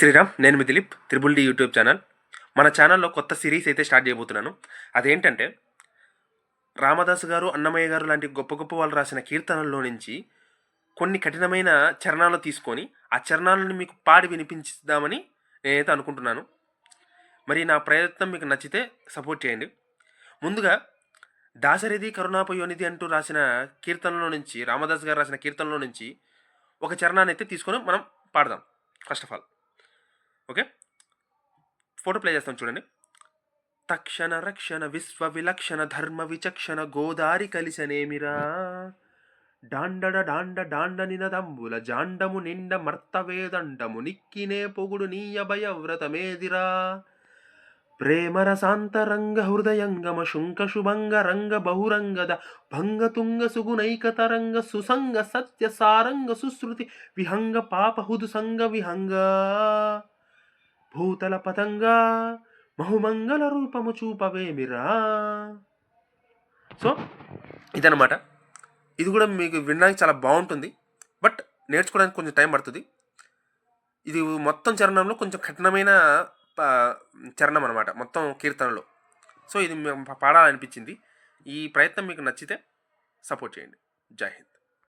శ్రీరామ్, నేను మీ Dilip, triple D YouTube channel. మన ఛానల్లో కొత్త సిరీస్ అయితే స్టార్ట్ చేయబోతున్నాను. అదేంటంటే రామదాసు గారు, అన్నమయ్య గారు లాంటి గొప్ప గొప్ప వాళ్ళు రాసిన కీర్తనల్లో నుంచి కొన్ని కఠినమైన చరణాలు తీసుకొని ఆ చరణాలను మీకు పాడి వినిపించుదామని నేనైతే అనుకుంటున్నాను. మరి నా ప్రయత్నం మీకు నచ్చితే సపోర్ట్ చేయండి. ముందుగా దాశరథి కరుణాపయోనిధి అంటూ రాసిన కీర్తనలో నుంచి, రామదాస్ గారు రాసిన కీర్తనలో నుంచి ఒక చరణాన్ని అయితే తీసుకొని మనం పాడదాం. First of all okay, photo play చేస్తాం చూడండి. తక్షణ రక్షణ విశ్వ విలక్షణ ధర్మ విచక్షణ గోదారి కలిసనేమిరా డాండడ డాండ డాండ నినదంబుల జాండము నిండ మర్తవేదండము నిక్కినే పొగుడు నీయ భయవ్రతమేదిరా ప్రేమరసాంతరంగ హృదయంగమ శుంక శుభంగ రంగ బహురంగద భంగతుంగ సుగుణైక తరంగ సుసంగ సత్య సారంగ సుశ్రుతి విహంగ పాపహుదు సంగ విహంగ భూతల పతంగా బహుమంగళ రూపము చూపవేమిరా. సో ఇదనమాట. ఇది కూడా మీకు వినడానికి చాలా బాగుంటుంది, బట్ నేర్చుకోవడానికి కొంచెం టైం పడుతుంది. ఇది మొత్తం చరణంలో కొంచెం కఠినమైన చరణం అనమాట, మొత్తం కీర్తనలో. సో ఇది పాడాలనిపించింది. ఈ ప్రయత్నం మీకు నచ్చితే సపోర్ట్ చేయండి. జై హింద్.